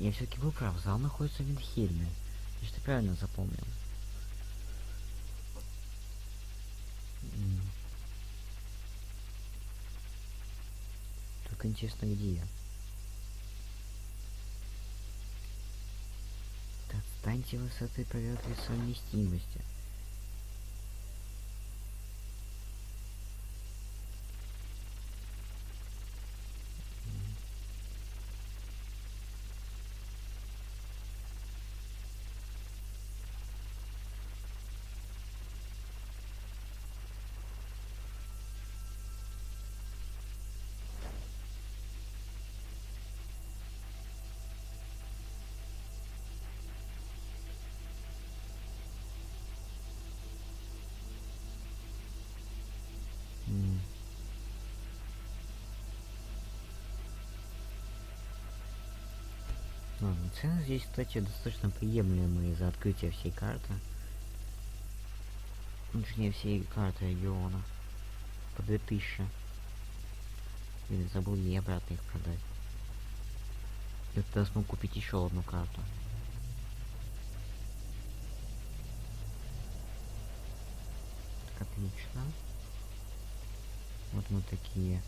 я все-таки был прав, зал находится в Винхельме. Я что правильно запомнил. Только интересно, где я. Отстаньте высоты по ветре совместимости. Цены здесь, кстати, достаточно приемлемые за открытие всей карты. Точнее, всей карты региона. По 2000. Или забыл ей обратно их продать. Я тогда смог купить еще одну карту. Так, отлично. Вот мы такие.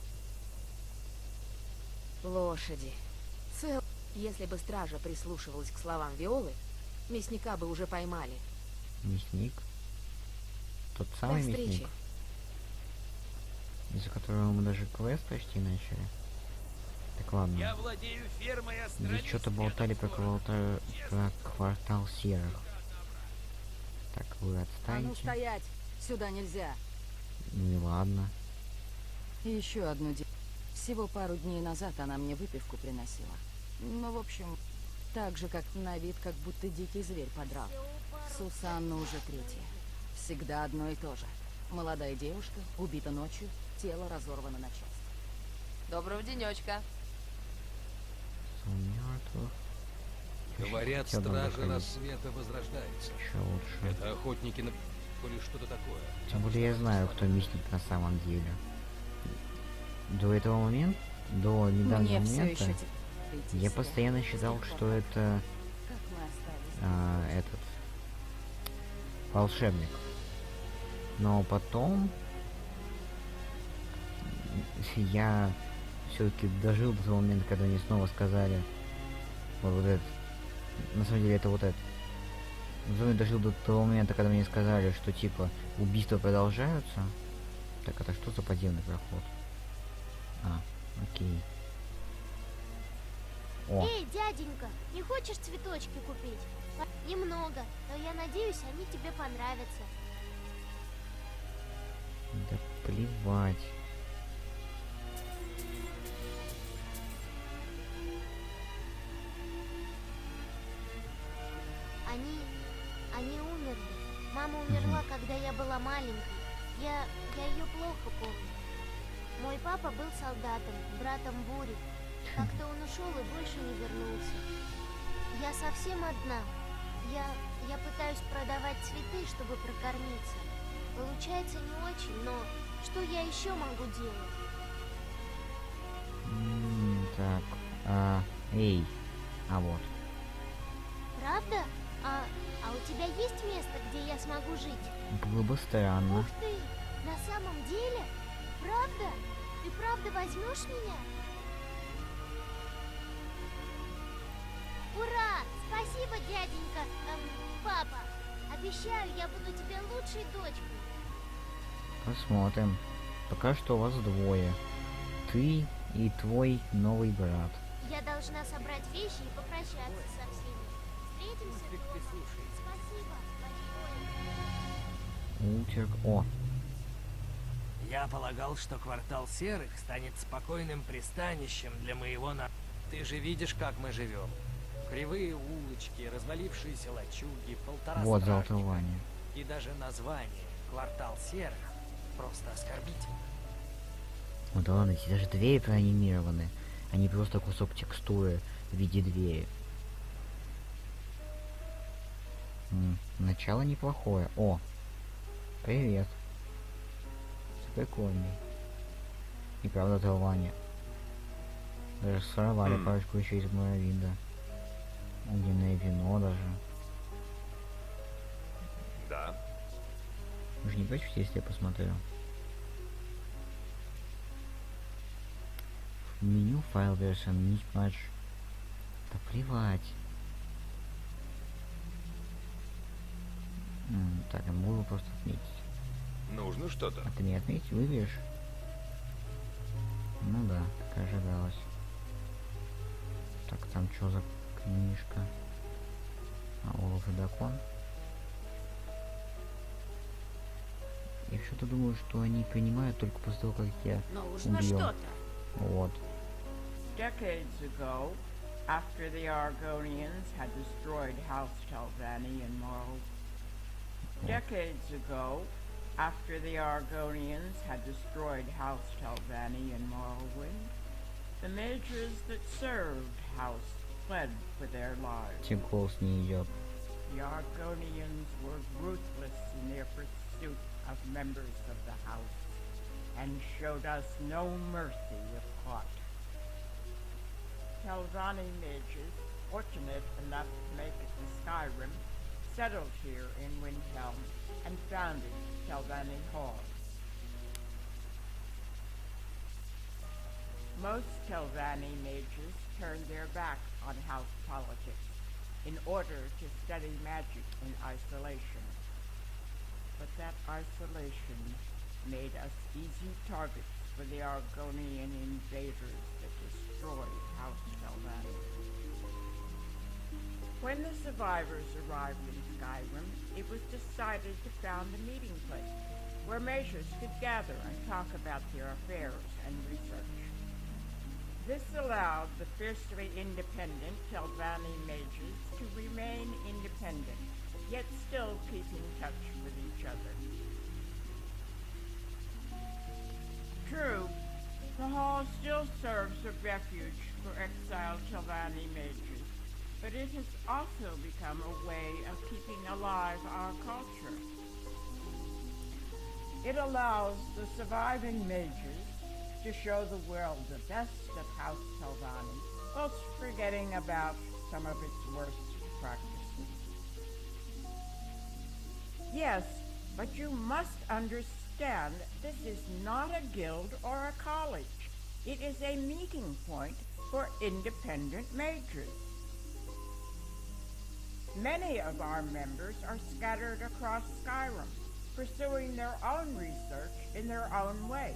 Лошади. Если бы стража прислушивалась к словам Виолы, мясника бы уже поймали. Мясник? Тот самый мясник? Из-за которого мы даже квест почти начали. Так ладно. Я владею фермой. Здесь что-то болтали про квартал серых. Так, вы отстаньте. А ну стоять! Сюда нельзя. Ну и ладно. И еще одну Всего пару дней назад она мне выпивку приносила. Ну, в общем, так же, как на вид, как будто дикий зверь подрал. Сусанна уже третья. Всегда одно и то же. Молодая девушка, убита ночью, тело разорвано на части. Доброго денечка. Говорят, стражи рассвета возрождаются. Еще лучше. Это охотники на... или что-то такое. Тем более я знаю, кто мясник на самом деле. До этого момента, до недавнего момента, я постоянно считал, что это этот волшебник. Но потом я все-таки дожил до того момента, когда мне снова сказали вот это. На самом деле это вот это. Я дожил до того момента, когда мне сказали, что типа убийства продолжаются. Так, это что за подземный проход? А, окей. О. Эй, дяденька, не хочешь цветочки купить? Немного, но я надеюсь, они тебе понравятся. Да плевать. Они умерли. Мама умерла, когда я была маленькой. Я ее плохо помню. Мой папа был солдатом, братом Бури. Как-то он ушел и больше не вернулся. Я совсем одна. Я пытаюсь продавать цветы, чтобы прокормиться. Получается не очень, но что я еще могу делать? Так, эй, вот. Правда? А у тебя есть место, где я смогу жить? Было бы странно. Ух ты! На самом деле? Правда? Ты правда возьмешь меня? Ура! Спасибо, дяденька, папа. Обещаю, я буду тебе лучшей дочкой. Посмотрим. Пока что у вас двое. Ты и твой новый брат. Я должна собрать вещи и попрощаться со всеми. Встретимся дома. Спасибо большое. Утек. О. Я полагал, что квартал серых станет спокойным пристанищем для моего народа. Ты же видишь, как мы живем. Кривые улочки, развалившиеся лачуги, полтора Вот стражника. Телвани. И даже название «Квартал серых» просто оскорбительно. Ну да ладно, эти даже двери проанимированы, а не просто кусок текстуры в виде двери. Начало неплохое. О, привет. Прикольный. И правда Телвани. Даже своровали парочку еще из моего вида. Огненное вино даже. Да. Вы же не против, если я посмотрю? Меню файл version mismatch. Да плевать. Так, я могу его просто отметить. Нужно что-то. А ты не отметь, выберешь? Ну да, как и ожидалось. Так, там что за книжка? Олаф и Дракон. Я что-то думаю, что они принимают только после того, как я Нужно убью. что-то. Вот. Decades ago, after the Argonians had destroyed House Telvani in Morrowind. Decades ago, after the Argonians had destroyed House Telvani in Morrowind, the mages that served House fled for their lives. Тем голос не идет. The Argonians were ruthless in their pursuit of members of the House, and showed us no mercy if caught. Telvani mages, fortunate enough to make it to Skyrim, settled here in Windhelm and founded Telvani Hall. Most Telvani mages turned their backs on house politics in order to study magic in isolation. But that isolation made us easy targets for the Argonian invaders that destroyed House Telvani. When the survivors arrived in Skyrim, it was decided to found a meeting place where mages could gather and talk about their affairs and research. This allowed the fiercely independent Telvani mages to remain independent, yet still keep in touch with each other. True, the hall still serves a refuge for exiled Telvani mages, but it has also become a way of keeping alive our culture. It allows the surviving mages to show the world the best of House Telvani, whilst forgetting about some of its worst practices. Yes, but you must understand this is not a guild or a college. It is a meeting point for independent mages. Many of our members are scattered across Skyrim, pursuing their own research in their own way.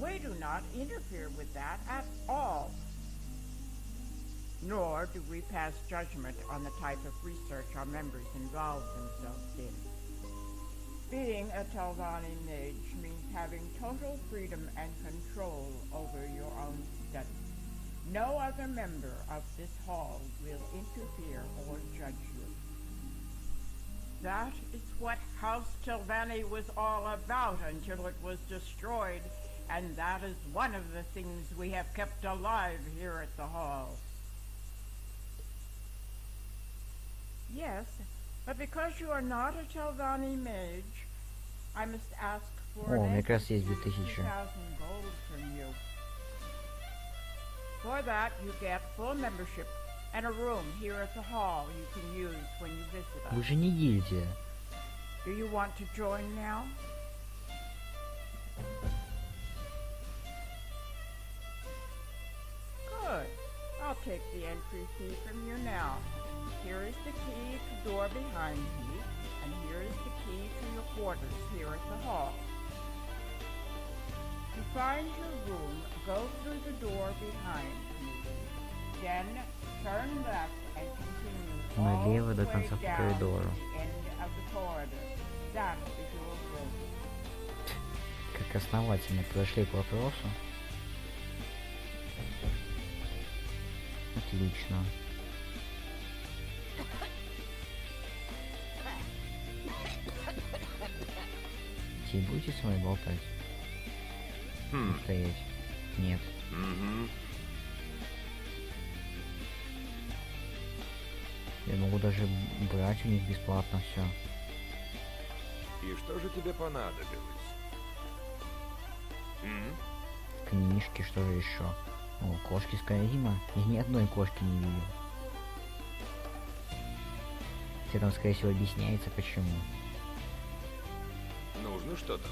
We do not interfere with that at all. Nor do we pass judgment on the type of research our members involve themselves in. Being a Telvani mage means having total freedom and control over your own studies. No other member of this hall will interfere or judge you. That is what House Telvani was all about until it was destroyed, and that is one of the things we have kept alive here at the hall. Yes, but because you are not a Telvani mage, I must ask for О, an мне как раз extra есть 2000. 2,000 gold from you. For that, you get full membership and a room here at the hall you can use when you visit us. Вы же не гильдия. Do you want to join now? Good. I'll take the entry fee from you now. Here is the key to the door behind me, and here is the key to your quarters here at the hall. To find your room, go through the door behind me. Then turn left and continue all Налево the до way конца по down to коридору. the end of the corridor. That is your room. Как основательно подошли к вопросу. Отлично. Те будете с вами болтать? Стоять? Нет. Я могу даже брать у них бесплатно все. И что же тебе понадобилось? Книжки, что же еще? О, кошки Скайрима. Я ни одной кошки не видел. Хотя там, скорее всего, объясняется, почему. Нужно что-то?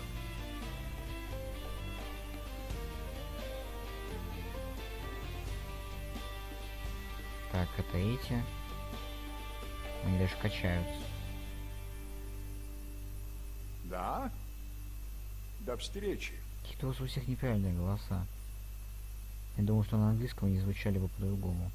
Так, это эти. Они даже качаются. Да? До встречи. Какие-то у вас у всех неправильные голоса. Я думал, что на английском они звучали бы по-другому.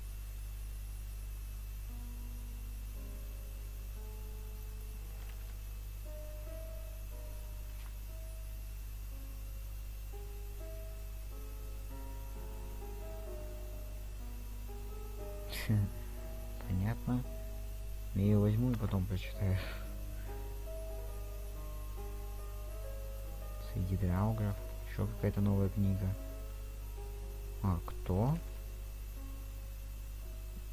Понятно. Я ее возьму и потом прочитаю. Среди драугров. Еще какая-то новая книга. А, кто?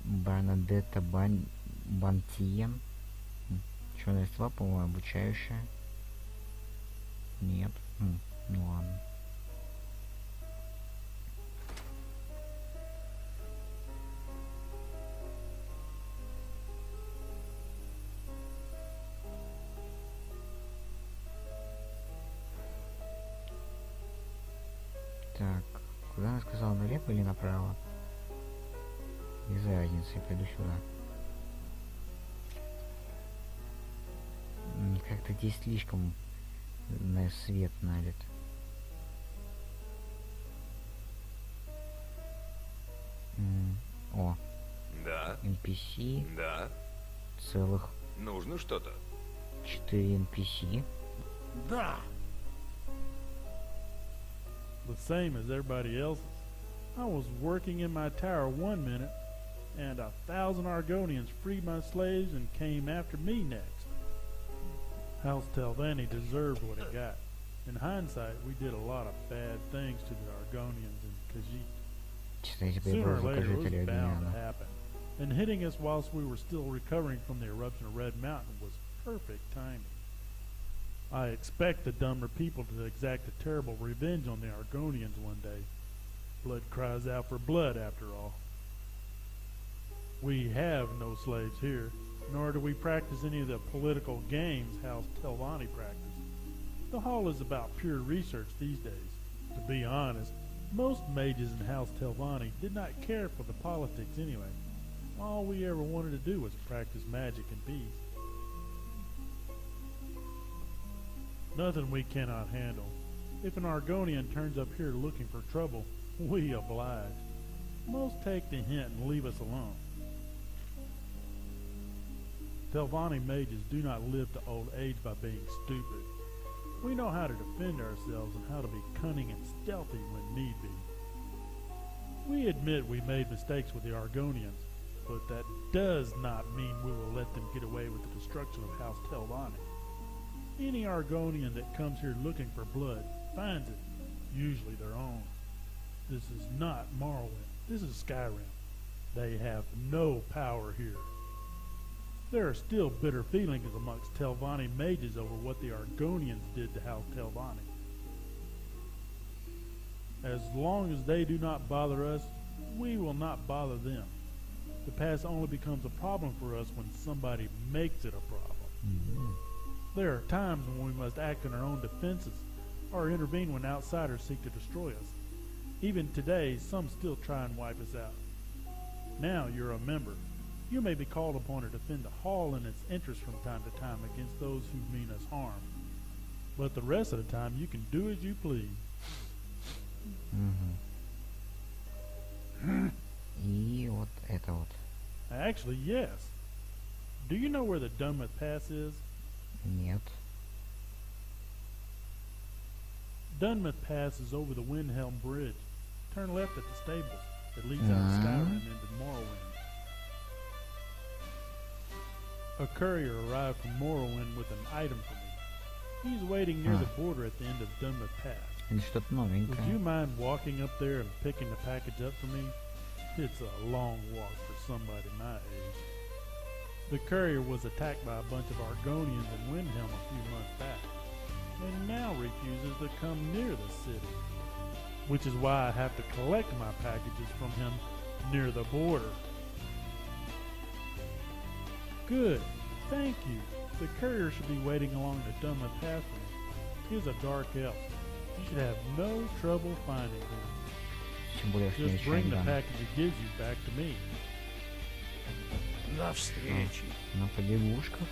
Барнадетта Бантиен. Черная стрела, по-моему, обучающая. Нет. Ну ладно. Так, куда она сказала, налево или направо? Без разницы, я пойду сюда. Как-то здесь слишком на свет налит. О, Да, NPC, да. целых Нужно что-то? 4 NPC. Да. The same as everybody else's. I was working in my tower one minute, and 1,000 Argonians freed my slaves and came after me next. House Telvani deserved what it got. In hindsight, we did a lot of bad things to the Argonians in Khajiit. Читайте Sooner or прибор later, it was закажителя bound to Объединенных. happen. And hitting us whilst we were still recovering from the eruption of Red Mountain was perfect timing. I expect the dumber people to exact a terrible revenge on the Argonians one day. Blood cries out for blood, after all. We have no slaves here, nor do we practice any of the political games House Telvani practice. The hall is about pure research these days. To be honest, most mages in House Telvani did not care for the politics anyway. All we ever wanted to do was practice magic and peace. Nothing we cannot handle. If an Argonian turns up here looking for trouble, we oblige. Most take the hint and leave us alone. Telvani mages do not live to old age by being stupid. We know how to defend ourselves and how to be cunning and stealthy when need be. We admit we made mistakes with the Argonians, but that does not mean we will let them get away with the destruction of House Telvani. Any Argonian that comes here looking for blood finds it, usually their own. This is not Morrowind. This is Skyrim. They have no power here. There are still bitter feelings amongst Telvani mages over what the Argonians did to House Telvani. As long as they do not bother us, we will not bother them. The past only becomes a problem for us when somebody makes it a problem. There are times when we must act in our own defenses or intervene when outsiders seek to destroy us. Even today, some still try and wipe us out. Now you're a member. You may be called upon to defend the hall and its interests from time to time against those who mean us harm. But the rest of the time, you can do as you please. И вот это вот. Actually, yes. Do you know where the Dunmouth Pass is? Нет. Dunmouth Pass is over the Windhelm Bridge. Turn left at the stables. It leads out of Skyrim into Morrowind. A courier arrived from Morrowind with an item for me. He's waiting near the border at the end of Dunmouth Pass. Это что-то Would you новенькое. mind walking up there and picking the package up for me? It's a long walk for somebody my age. The courier was attacked by a bunch of Argonians in Windhelm a few months back, and now refuses to come near the city, which is why I have to collect my packages from him near the border. Good. Thank you. The courier should be waiting along the Dunlop pathway. He is a dark elf. You should have no trouble finding him. Тем более, что я Just еще bring the не package it gives you back to me. До встречи. на побегушках.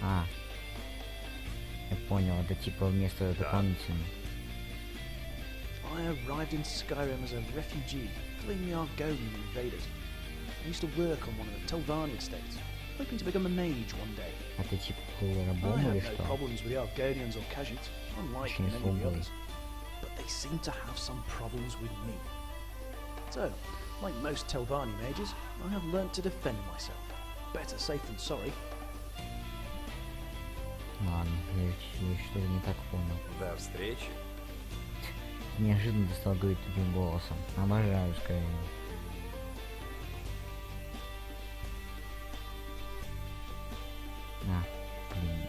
А, я понял, это типа вместо дополнительного. I arrived in Skyrim as a refugee, fleeing the Argonian invaders. I used to work on one of the Telvani estates, hoping to become a mage one day. А ты типа был I рабом или had no что? problems with the Argonians or Khajiits, unlike Точнее, many of the слугой. others. But they seem to have some problems with me. So, like most Telvani mages, I have learnt to defend myself. Better safe than sorry. Ладно, я что-то не так понял. До встречи. Неожиданно ты стал говорить таким голосом. Обожаю Skyrim. А, блин.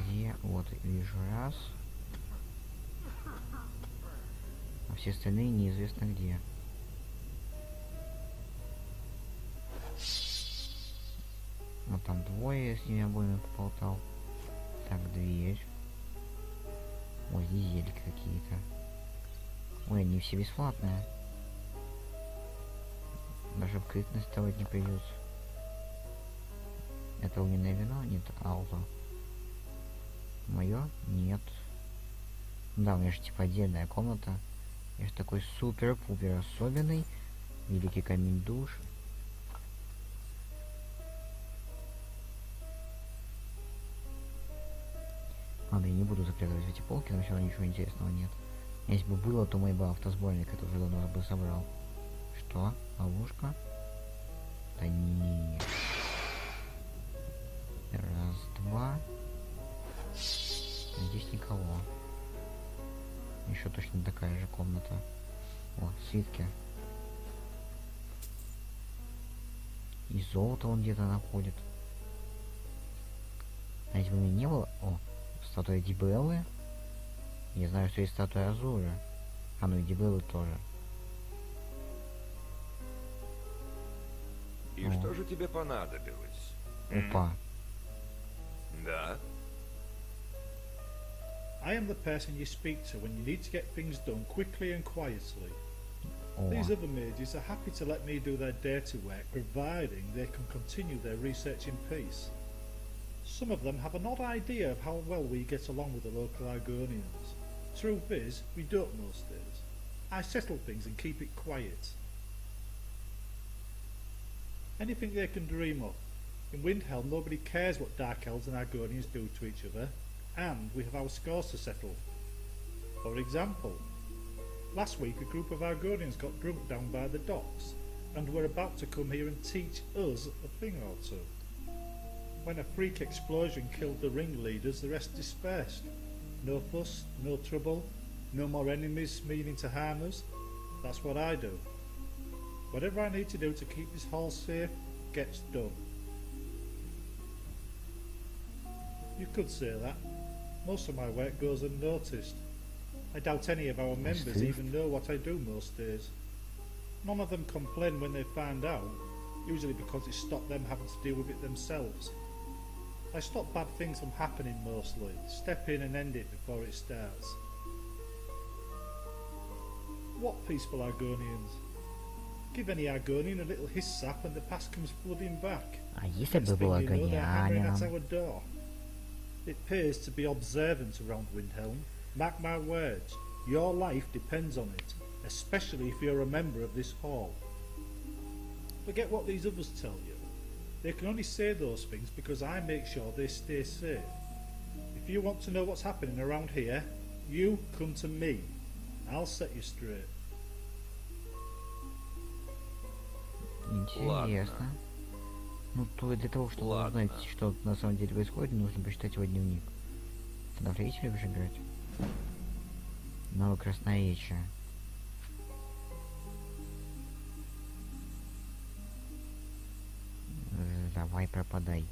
Где? Вот, вижу раз. А все остальные неизвестно где. Вот там двое, я с ними обоими поболтал. Так, дверь. Ой, здесь зельки какие-то. Ой, они все бесплатные. Даже вкрытность ставить не придется. Это огненное вино? Нет, ауто. Мое? Нет. Да, у меня же типа отдельная комната. Я же такой супер-пупер особенный. Великий камень душ. Ладно, я не буду заглядывать в эти полки, но все равно ничего интересного нет. Если бы было, то мой бы автосборник это уже давно бы собрал. Что? Ловушка? Да нет. Раз, два. Здесь никого. Еще точно такая же комната. О, свитки. И золото он где-то находит. А если бы у меня не было... О, статуя Дибеллы. Я знаю, что есть статуя Азура. А ну и Дибеллы тоже. И что же тебе понадобилось? Опа. Да? I am the person you speak to when you need to get things done quickly and quietly. О. These other mages are happy to let me do their dirty work, providing they can continue their research in peace. Some of them have an odd idea of how well we get along with the local Argonians. Truth is, we don't most days. I settle things and keep it quiet. Anything they can dream of. In Windhelm, nobody cares what Dark Elves and Argonians do to each other, and we have our scores to settle. For example, last week a group of Argonians got drunk down by the docks, and were about to come here and teach us a thing or two. When a freak explosion killed the ringleaders, the rest dispersed. No fuss, no trouble, no more enemies meaning to harm us. That's what I do. Whatever I need to do to keep this hall safe gets done. You could say that. Most of my work goes unnoticed. I doubt any of our members even know what I do most days. None of them complain when they find out, usually because it stopped them having to deal with it themselves. I stop bad things from happening mostly, step in and end it before it starts. What peaceful Argonians? Give any Argonian a little hiss sap and the past comes flooding back. А если бы Next был thing you know, they're hammering at Аргонианином? our door. It pays to be observant around Windhelm. Mark my words, your life depends on it, especially if you're a member of this hall. Forget what these others tell you. They can only say those things because I make sure they stay safe. If you want to know what's happening around here, you come to me. I'll set you straight. Интересно. Ну, то для того, чтобы Ладно. узнать, что на самом деле происходит, нужно почитать его дневник. Тогда в третий любишь играть? Новое красноречие. Давай пропадай.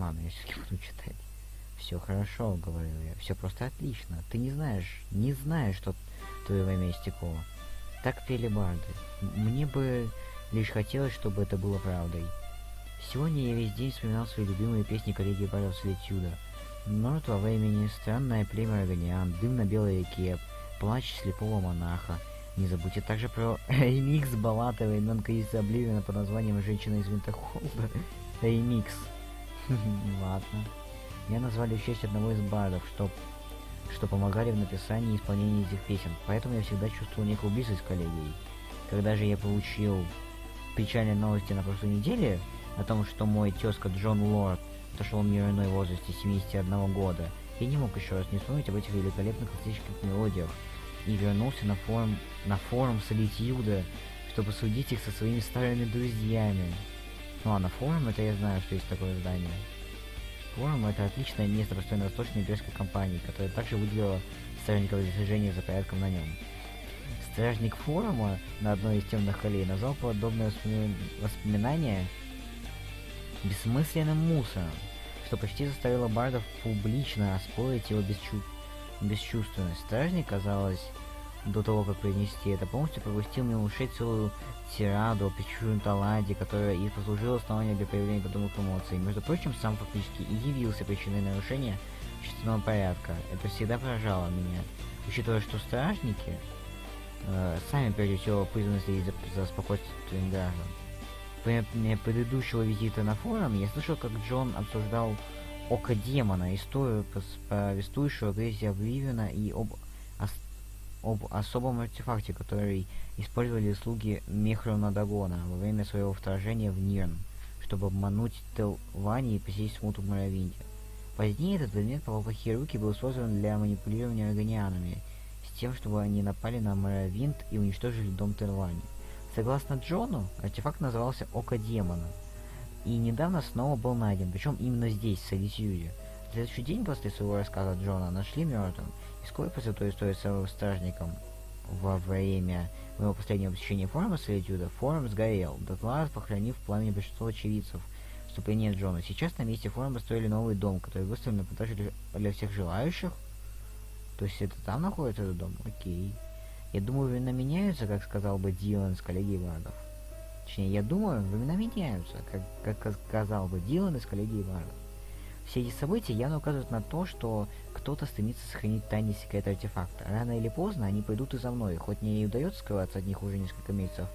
Ладно, я все-таки буду читать. Все хорошо, говорю я. Все просто отлично. Ты не знаешь, что твое время истекло. Так пели барды. Мне бы лишь хотелось, чтобы это было правдой. Сегодня я весь день вспоминал свои любимые песни коллеги бардов Солитюда. Мертвого времени, странное племя Органиан, дым на белой реке, плач слепого монаха. Не забудьте также про ремикс баллады времен кризиса Обливиона под названием «Женщина из Винтерхолда». Ремикс. Ладно. Меня назвали в честь одного из бардов, что помогали в написании и исполнении этих песен, поэтому я всегда чувствовал некую близость с коллегией. Когда же я получил печальные новости на прошлой неделе о том, что мой тезка Джон Лорд отошел в мир иной в возрасте 71 года, я не мог еще раз не вспомнить об этих великолепных классических мелодиях и вернулся на форум Солитюда, чтобы судить их со своими старыми друзьями. Ну ладно, форум — это я знаю, что есть такое здание. Форум — это отличное место построенной восточной имперской компании, которая также выделила стражников для слежения за порядком на нем. Стражник форума на одной из темных аллей назвал подобное воспоминание бессмысленным мусором, что почти заставило бардов публично оспорить его бесчувственность. Стражник, казалось, до того, как произнести это, полностью пропустил мимо ушей целую тираду о печужном таланте, которая и послужила основанием для появления подобных эмоций. Между прочим, сам фактически и явился причиной нарушения общественного порядка. Это всегда поражало меня, учитывая, что стражники сами прежде всего призваны следить за спокойствием граждан. Во время предыдущего визита на форум я слышал, как Джон обсуждал Око Демона, историю, повествующую о кризисе Обливиона и об особом артефакте, который использовали слуги Мехрона Дагона во время своего вторжения в Нирн, чтобы обмануть Телвани и посеять смуту в Моровинде. Позднее этот предмет попал в плохие руки и был создан для манипулирования органианами, с тем, чтобы они напали на Моровинд и уничтожили дом Телвани. Согласно Джону, артефакт назывался Око Демона, и недавно снова был найден, причем именно здесь, в Солитюде. На следующий день после своего рассказа Джона нашли мертвым, и вскоре после той истории с его стражником во время моего последнего посещения форума Солитюда, форум сгорел, дотла похоронив в пламени большинство очевидцев вступления Джона. Сейчас на месте форума построили новый дом, который выставлен на продажу для всех желающих. То есть это там находится этот дом? Окей. Я думаю, времена меняются, как сказал бы Дилан с коллегией бардов. Точнее, я думаю, времена меняются, как сказал бы Дилан из коллегии бардов. Все эти события явно указывают на то, что кто-то стремится сохранить тайный секрет артефакта. Рано или поздно они пойдут и за мной, хоть мне и удается скрываться от них уже несколько месяцев.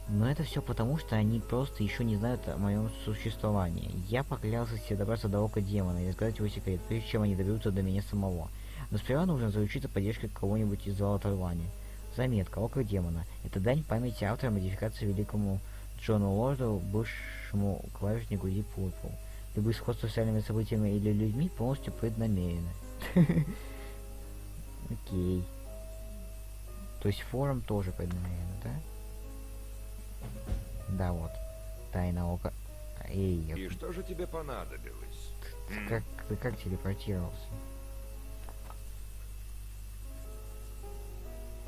Но это все потому, что они просто еще не знают о моем существовании. Я поклялся себе добраться до Ока Демона и рассказать его секрет, прежде чем они доберутся до меня самого. Но сперва нужно заручиться поддержкой кого-нибудь из зала Телвани. Заметка. Око Демона. Это дань памяти автора модификации великому Джону Лорду, бывшему клавишнику Deep Purple. Любые сходства с реальными событиями или людьми полностью преднамерены. Окей. То есть форум тоже преднамеренно, да? Да, вот. Тайна Ока. Эй, И что же тебе понадобилось? Ты как телепортировался?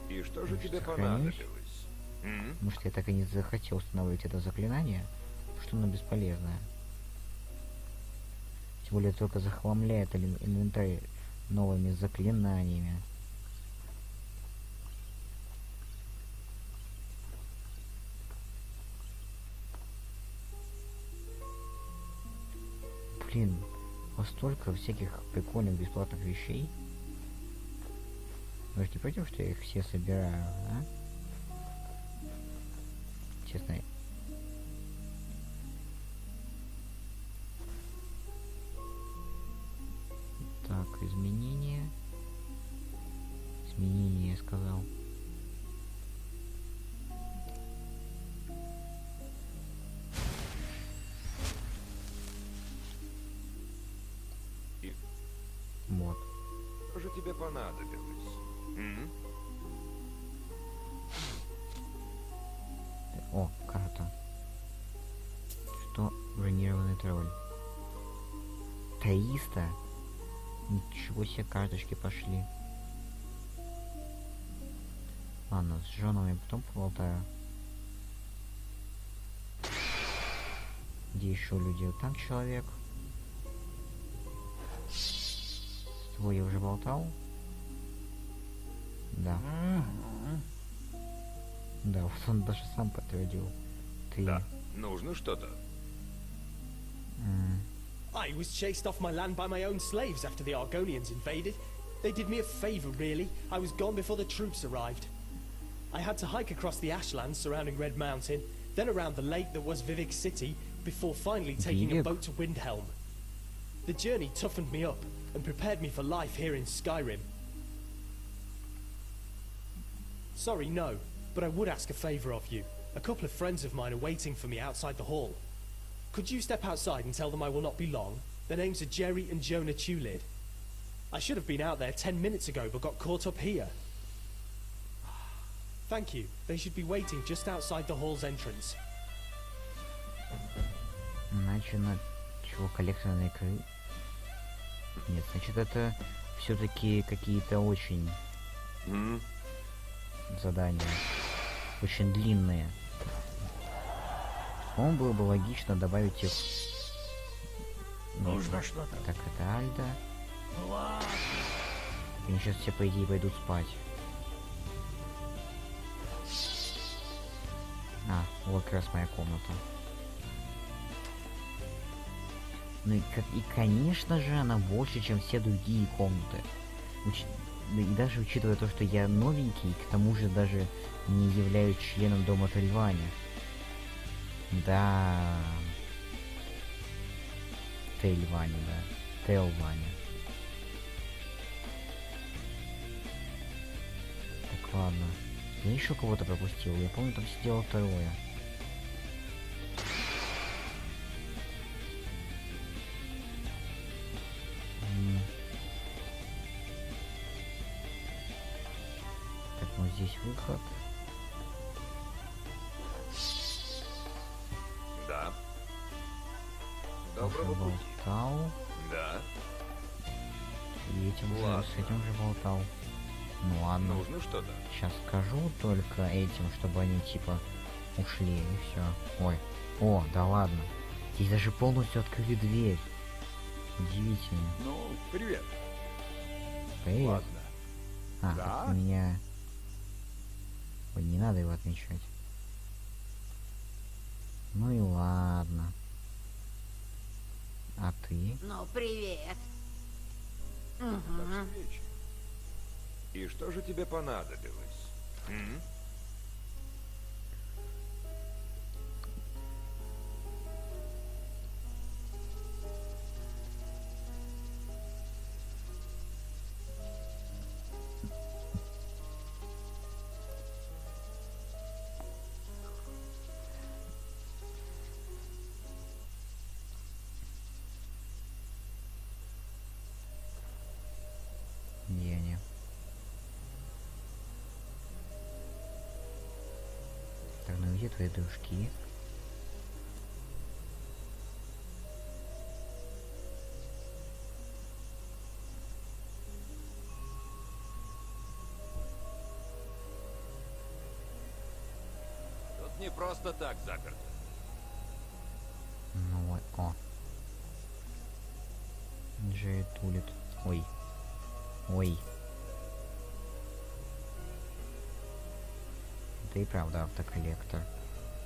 И что же тебе Сохранюсь? понадобилось? Может, я так и не захотел устанавливать это заклинание, что оно бесполезное. Тем более только захламляет инвентарь новыми заклинаниями. Блин, столько всяких прикольных бесплатных вещей. Вы же не против, что я их все собираю, а? Честно. Так, изменения. Изменения, я сказал. Вот. Что же тебе понадобилось? О, карта. Что? Бронированный тролль. 300? Ничего себе, карточки пошли. Ладно, с Джоном я потом поболтаю. Где еще люди? Вот там человек. Ой, я уже болтал? Да. Да, вот он даже сам подтвердил. Ты... Да. Нужно что-то. I was chased off my land by my own slaves after the Argonians invaded. They did me a favor, really. I was gone before the troops arrived. I had to hike across the ashlands surrounding Red Mountain, then around the lake that was Vivek City, before finally taking a boat to Windhelm. The journey toughened me up and prepared me for life here in Skyrim. Sorry, no, but I would ask a favor of you. A couple of friends of mine are waiting for me outside the hall. Could you step outside and tell them I will not be long? Their names are Jerry and Jonah Tulid. I should have been out there 10 minutes ago, but got caught up here. Thank you. They should be waiting just outside the hall's entrance. Начано чего коллекционные игры? Нет, значит это все-таки какие-то очень задания, очень длинные. По-моему, было бы логично добавить их. Нужно что-то. Так, это Альда. Ладно. Они сейчас все по идее пойдут спать. А, вот как раз моя комната. Ну и конечно же, она больше, чем все другие комнаты. И даже учитывая то, что я новенький, к тому же даже не являюсь членом дома Телвани. Да. Телвани, да. Телвани. Так, ладно. Я еще кого-то пропустил. Я помню, там сидело второе. Так, ну здесь выход. Да. Доброго пути. Болтал. Да. И этим уже, Ладно. с этим уже болтал. Ну ладно. Нужно что-то. Сейчас скажу только этим, чтобы они типа ушли и все. Ой. О, да ладно. Здесь даже полностью открыли дверь. Удивительно. Ну, привет. Привет. Ладно. А, Да? так у меня... Ой, не надо его отмечать. Ну и ладно. А ты? Ну, привет. До встречи. И что же тебе понадобилось? Не. Так, ну где твои дружки? Тут не просто так заперто. Ну вот, о. Джей тулит. Ой. Ой. Это и правда автоколлектор.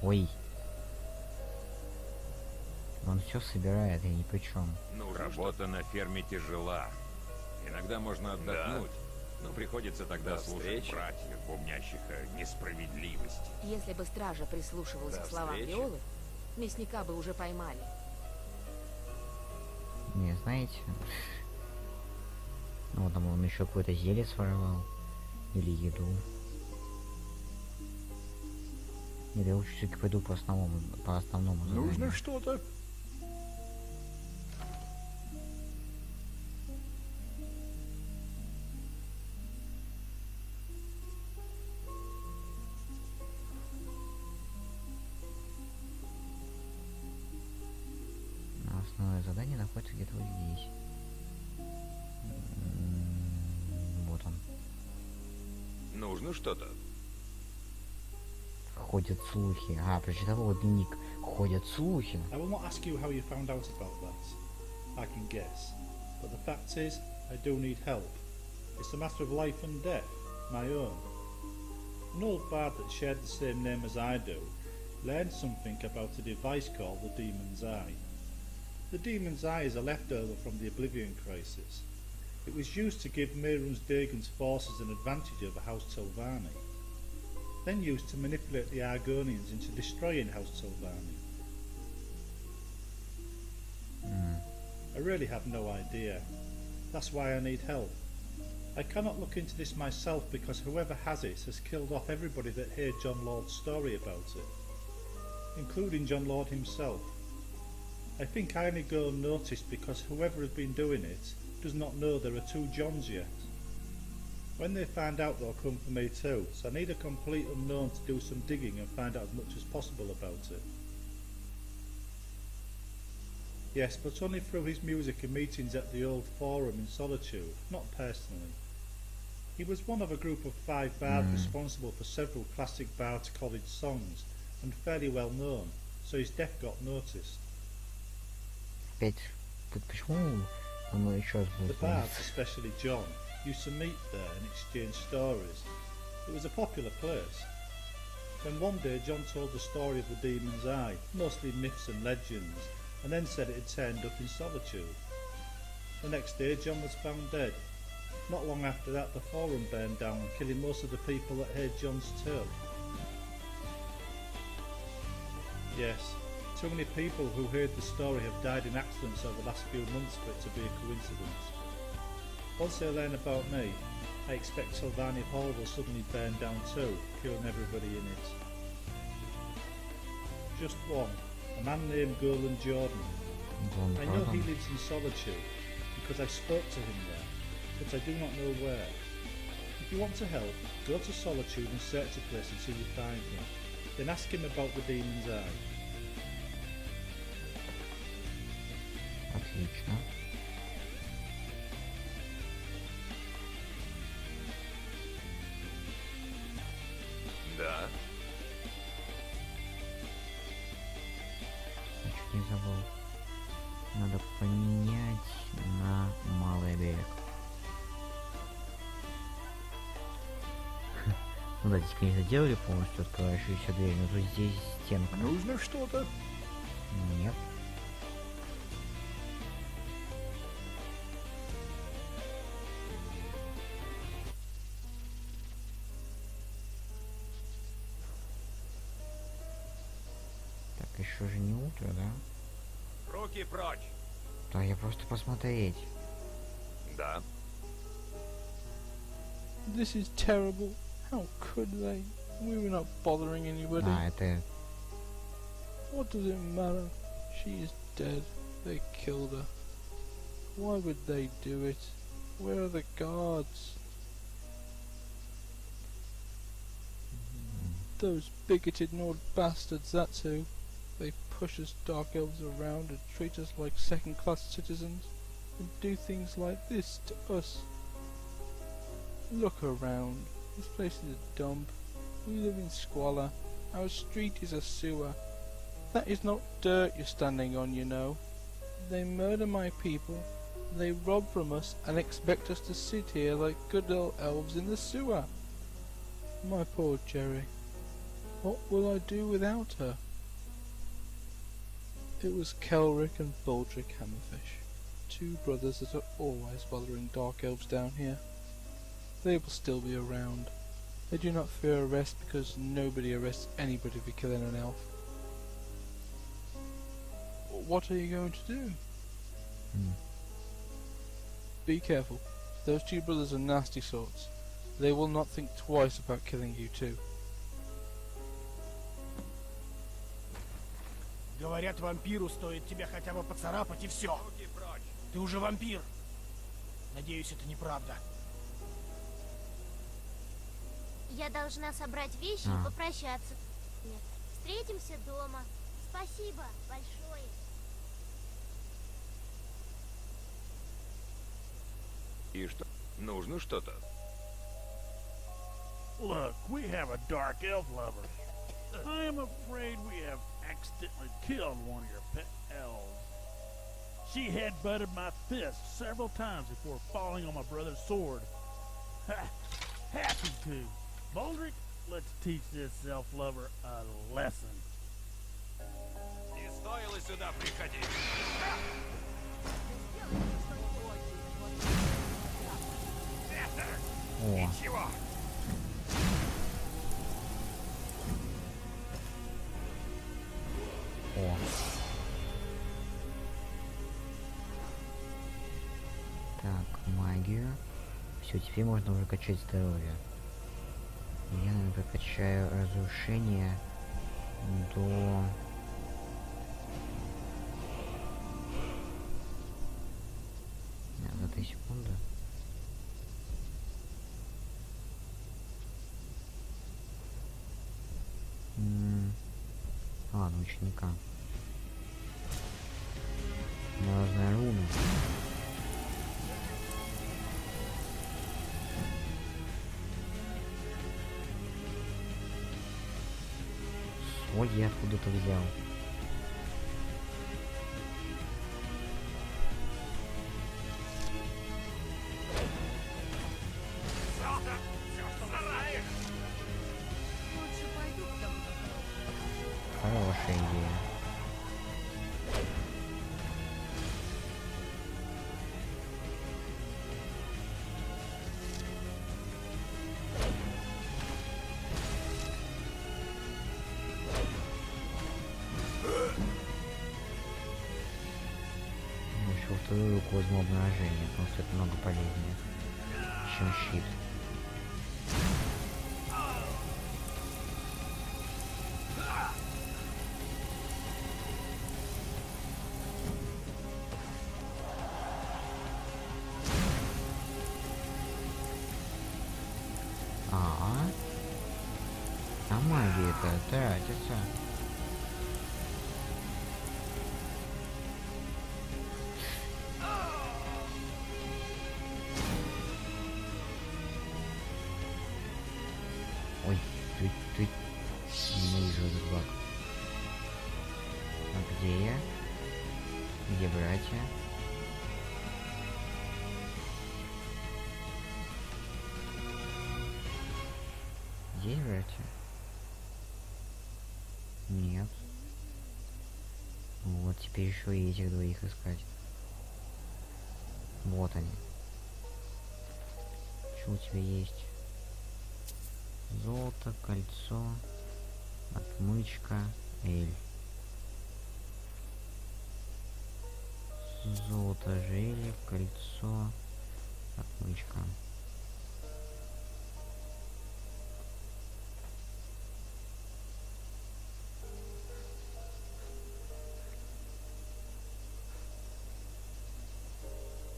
Ой. Он все собирает, я ни при чем. Работа на ферме тяжела. Иногда можно отдохнуть, но приходится тогда слушать братьев, помнящих о несправедливости. Если бы стража прислушивалась к словам Виолы, мясника бы уже поймали. Не, знаете... Ну, там он еще какое-то зелье своровал. Или еду. Нет, я лучше все-таки пойду по основному заданию. Нужно что-то. Основное задание находится где-то вот здесь. Вот он. Нужно что-то. Ходят слухи. А, прочитал его дневник. Ходят слухи. I will not ask you how you found out about that. I can guess. But the fact is, I do need help. It's a matter of life and death, my own. An old bard that shared the same name as I do learned something about a device called the Demon's Eye. The Demon's Eye is a leftover from the Oblivion Crisis. It was used to give Mehrunes Dagon's forces an advantage over House Telvani, then used to manipulate the Argonians into destroying House Telvani. I really have no idea. That's why I need help. I cannot look into this myself because whoever has it has killed off everybody that heard John Lord's story about it, including John Lord himself. I think I only go unnoticed because whoever has been doing it does not know there are two Johns yet. When they find out, they'll come for me too, so I need a complete unknown to do some digging and find out as much as possible about it. Yes, but only through his music and meetings at the old forum in Solitude, not personally. He was one of a group of 5 bards responsible for several classic Bard's College songs, and fairly well known, so his death got noticed. Опять почему он еще раз The bards, especially John, used to meet there and exchange stories. It was a popular place. Then one day John told the story of the Demon's Eye, mostly myths and legends, and then said it had turned up in Solitude. The next day John was found dead. Not long after that the forum burned down, killing most of the people that heard John's tale. Yes, too many people who heard the story have died in accidents over the last few months for it to be a coincidence. Once they learn about me, I expect Telvani Hall will suddenly burn down too, killing everybody in it. Just one, a man named Golan Jordan. I know he lives in Solitude, because I spoke to him there, but I do not know where. If you want to help, go to Solitude and search the place until you find him. Then ask him about the Demon's Eye. Отлично. Да. Чуть не забыл. Надо поменять на малый берег. Ну да, здесь, конечно, делали полностью открывающуюся дверь, но тут здесь стенка. Нужно что-то? Нет. Так, еще же не утро, да? Руки прочь. Да, я просто посмотреть. Да. This is terrible. How could they? We were not bothering anybody. А, это... What does it matter? She is dead. They killed her. Why would they do it? Where are the guards? Those bigoted Nord bastards, that's who. They push us dark elves around and treat us like second-class citizens, and do things like this to us. Look around. This place is a dump. We live in squalor. Our street is a sewer. That is not dirt you're standing on, you know. They murder my people, they rob from us and expect us to sit here like good old elves in the sewer. My poor Jerry. What will I do without her? It was Kelric and Baldric Hammerfish, 2 brothers that are always bothering dark elves down here. They will still be around. They do not fear arrest because nobody arrests anybody for killing an elf. What are you going to do? Be careful. Those 2 brothers are nasty sorts. They will not think twice about killing you too. Говорят, вампиру стоит тебя хотя бы поцарапать и все. Ты уже вампир. Надеюсь, это неправда. Я должна собрать вещи и попрощаться. Нет. Встретимся дома. Спасибо большое. И что? Нужно что-то? Look, we have a dark elf lover. I am afraid we have accidentally killed one of your pet elves. She headbutted my fist several times before falling on my brother's sword. Ha! Happy to. Baldric, let's teach this self-lover a lesson. Не стоило сюда приходить. О. Ничего. О. Так, магию. Все, теперь можно уже качать здоровье. Я, наверное, прокачаю разрушение до... За 3 секунды. Ладно, ученика. Разная руна. Соль я откуда-то взял. Хорошая идея. Еще вторую руку возьму обнаружение, потому что это много полезнее, чем щит. А магия-то тратится. Ой, ты. Ненавижу этот баг. А где я? Где братья? Где братья? Нет. Вот теперь еще и этих двоих искать. Вот они. Что у тебя есть? Золото, кольцо, отмычка, эль. Золото, ожерелье, кольцо, отмычка.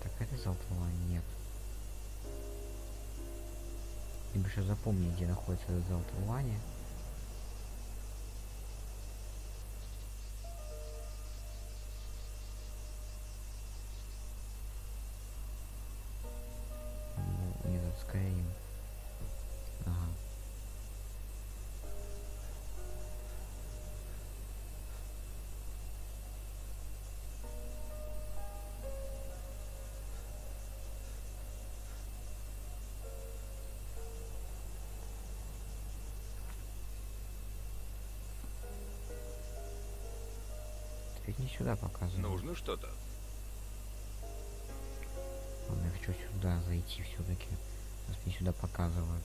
Так, это золотого нет. Либо еще запомни, где находится этот зал Телвани. Ну, не этот Skyrim. Ага. Ведь не сюда показывают. Нужно что-то. Ладно, я хочу сюда зайти все-таки. Раз мне сюда показывают.